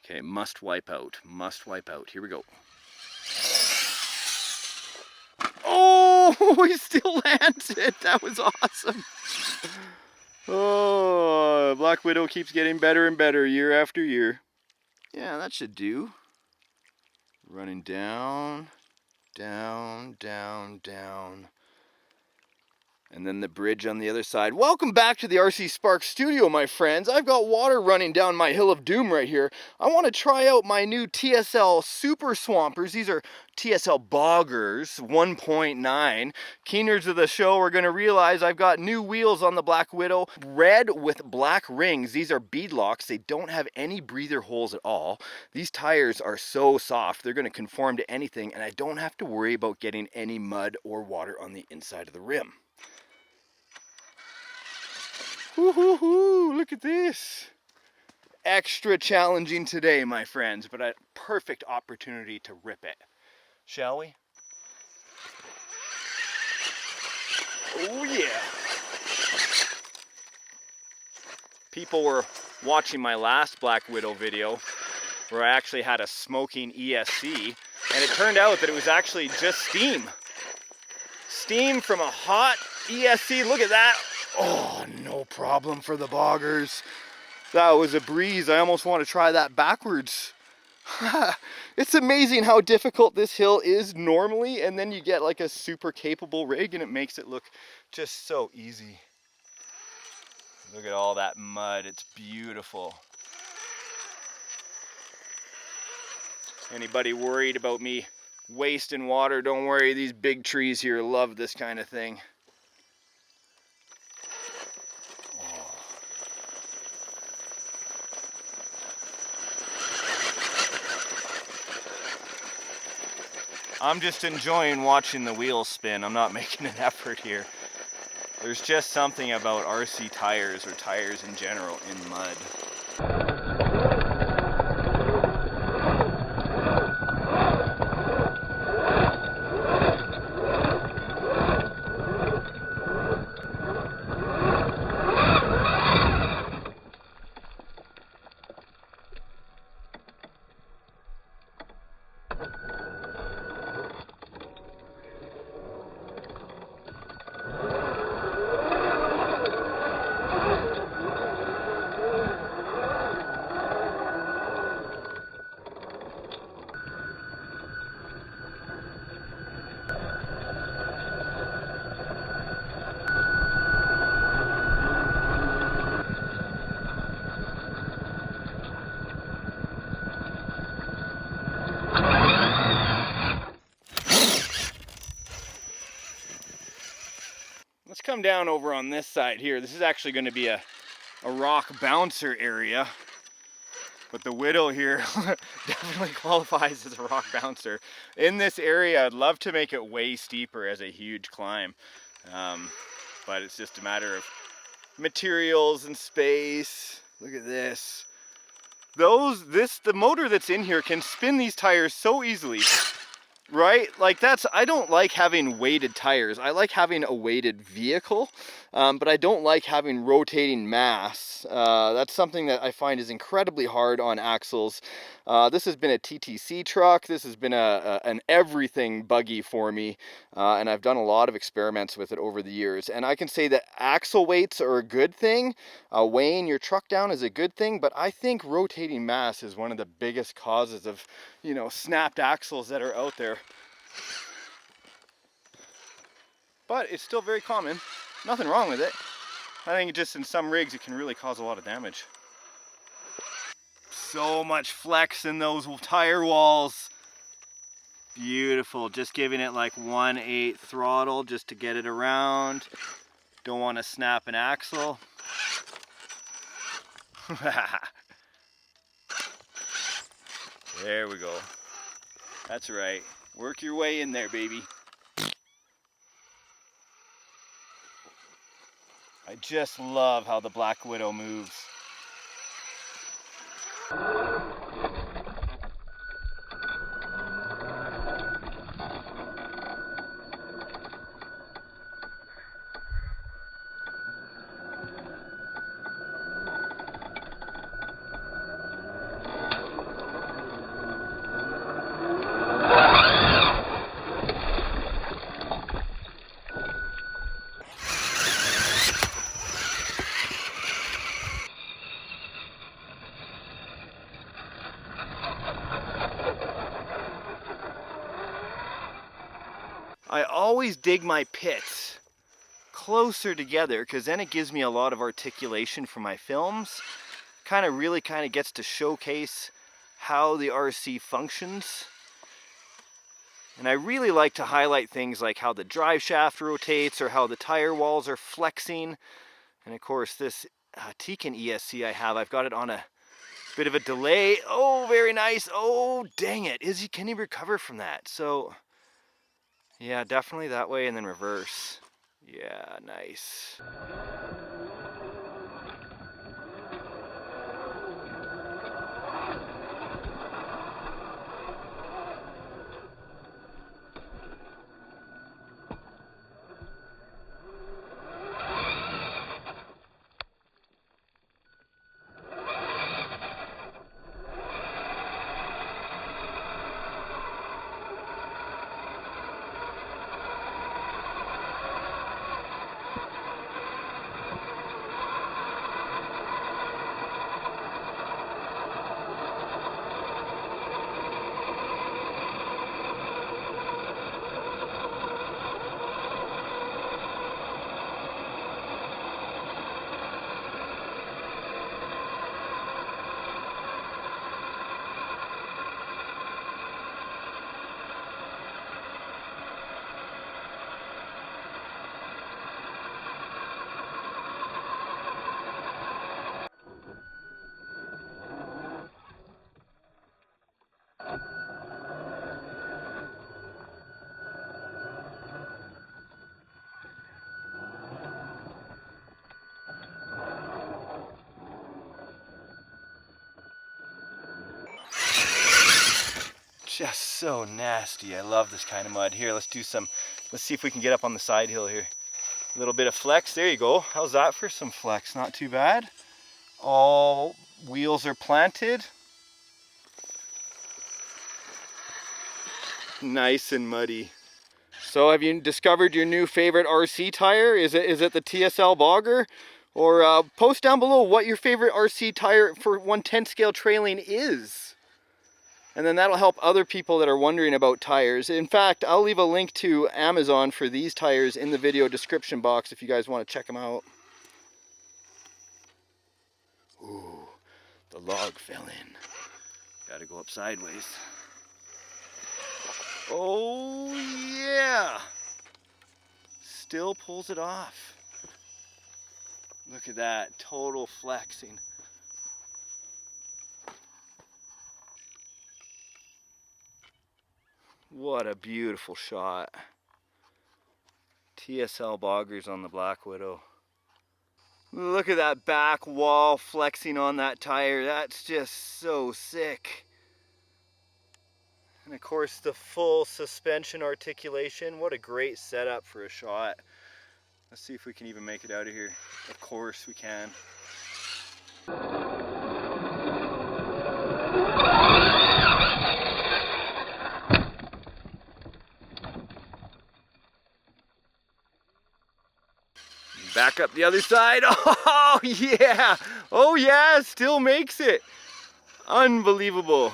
Okay, must wipe out. Must wipe out. Here we go. Oh, he still landed. That was awesome. Oh, Black Widow keeps getting better and better year after year. Yeah, that should do. Running down, down, down, down. And then the bridge on the other side. Welcome back to the RC Sparks studio, my friends. I've got water running down my hill of doom right here. I want to try out my new TSL Super Swampers. These are TSL Boggers 1.9. Keeners of the show are going to realize I've got new wheels on the Black Widow. Red with black rings. These are beadlocks. They don't have any breather holes at all. These tires are so soft. They're going to conform to anything, and I don't have to worry about getting any mud or water on the inside of the rim. Woo-hoo-hoo, look at this. Extra challenging today, my friends, but a perfect opportunity to rip it. Shall we? Oh yeah. People were watching my last Black Widow video where I actually had a smoking ESC, and it turned out that it was actually just steam. Steam from a hot ESC, look at that. Oh, no problem for the boggers. That was a breeze. I almost want to try that backwards. It's amazing how difficult this hill is normally, and then you get like a super capable rig and it makes it look just so easy. Look at all that mud. It's beautiful. Anybody worried about me wasting water? Don't worry, these big trees here love this kind of thing. I'm just enjoying watching the wheels spin. I'm not making an effort here. There's just something about RC tires, or tires in general, in mud. Let's come down over on this side here. This is actually going to be a rock bouncer area, but the Widow here definitely qualifies as a rock bouncer. In this area, I'd love to make it way steeper as a huge climb, but it's just a matter of materials and space. Look at this. The motor that's in here can spin these tires so easily. Right? Like I don't like having weighted tires. I like having a weighted vehicle, but I don't like having rotating mass. That's something that I find is incredibly hard on axles. This has been a TTC truck. This has been an everything buggy for me, and I've done a lot of experiments with it over the years. And I can say that axle weights are a good thing. Weighing your truck down is a good thing, but I think rotating mass is one of the biggest causes of, snapped axles that are out there. But it's still very common. Nothing wrong with it. I think just in some rigs it can really cause a lot of damage. So much flex in those tire walls. Beautiful. Just giving it like 1/8 throttle just to get it around. Don't want to snap an axle. There we go. That's right. Work your way in there, baby. I just love how the Black Widow moves. I always dig my pits closer together because then it gives me a lot of articulation for my films. Really gets to showcase how the RC functions. And I really like to highlight things like how the drive shaft rotates or how the tire walls are flexing. And of course this Tiken ESC I've got it on a bit of a delay. Oh, very nice. Oh, dang it. Can he recover from that? So yeah, definitely that way and then reverse. Yeah, nice. Just so nasty. I love this kind of mud. Here, let's see if we can get up on the side hill here. A little bit of flex. There you go. How's that for some flex? Not too bad. All wheels are planted. Nice and muddy. So have you discovered your new favorite RC tire? Is it the TSL Bogger? Or post down below what your favorite RC tire for 1/10 scale trailing is. And then that'll help other people that are wondering about tires. In fact, I'll leave a link to Amazon for these tires in the video description box if you guys want to check them out. Ooh, the log fell in. Gotta go up sideways. Oh yeah! Still pulls it off. Look at that, total flexing. What a beautiful shot. TSL Boggers on the Black Widow. Look at that back wall flexing on that tire. That's just so sick. And of course the full suspension articulation. What a great setup for a shot. Let's see if we can even make it out of here. Of course we can. Back up the other side. Oh yeah! Oh yeah! Still makes it. Unbelievable.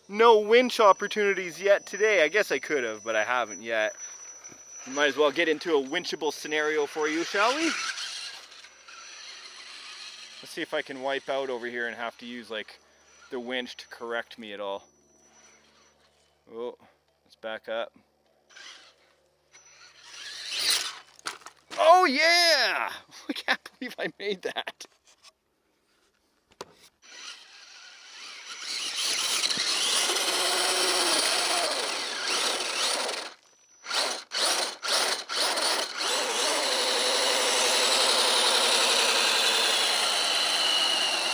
No winch opportunities yet today. I guess I could have, but I haven't yet. Might as well get into a winchable scenario for you, shall we? Let's see if I can wipe out over here and have to use like the winch to correct me at all. Oh, let's back up. Oh yeah! I can't believe I made that.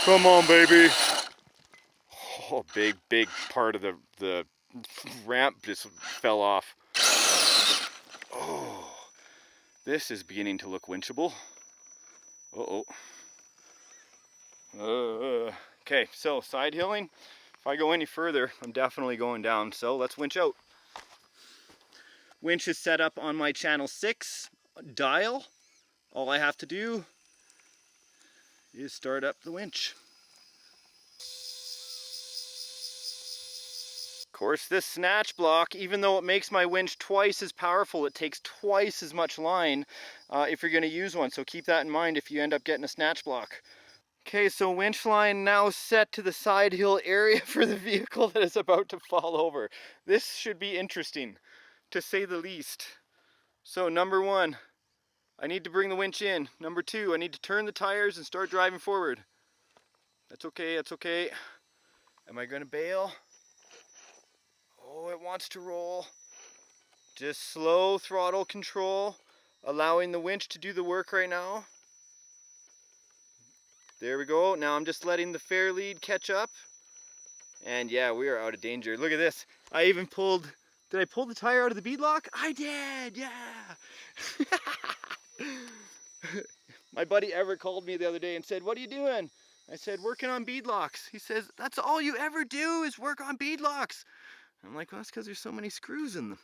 Come on, baby. Oh, big part of the ramp just fell off. Oh, this is beginning to look winchable. Okay, so side hilling. If I go any further, I'm definitely going down. So let's winch out. Winch is set up on my channel 6 dial. All I have to do is start up the winch. Of course, this snatch block, even though it makes my winch twice as powerful, it takes twice as much line if you're going to use one. So keep that in mind if you end up getting a snatch block. Okay, so winch line now set to the side hill area for the vehicle that is about to fall over. This should be interesting, to say the least. So number one, I need to bring the winch in. Number two, I need to turn the tires and start driving forward. That's okay, that's okay. Am I going to bail? Oh, it wants to roll. Just slow throttle control, allowing the winch to do the work right now. There we go. Now I'm just letting the fair lead catch up. And yeah, we are out of danger. Look at this. I even pulled, did I pull the tire out of the bead lock? I did, yeah. My buddy Everett called me the other day and said, "What are you doing?" I said, "Working on bead locks." He says, "That's all you ever do is work on bead locks." I'm like, "Well, that's because there's so many screws in them."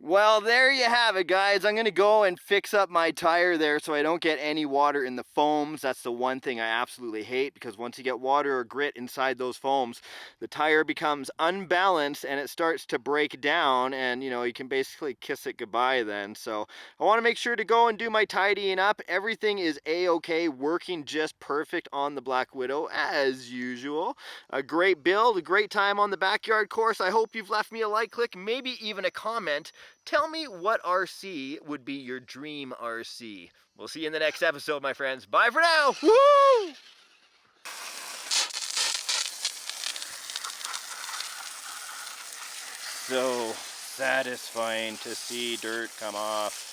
Well, there you have it, guys. I'm going to go and fix up my tire there so I don't get any water in the foams. That's the one thing I absolutely hate, because once you get water or grit inside those foams, the tire becomes unbalanced and it starts to break down, and you can basically kiss it goodbye then. So I want to make sure to go and do my tidying up. Everything is a-okay, working just perfect on the Black Widow as usual. A great build, a great time on the backyard course. I hope you've left me a like, click, maybe even a comment. Tell me what RC would be your dream RC. We'll see you in the next episode, my friends. Bye for now. Woo! So satisfying to see dirt come off.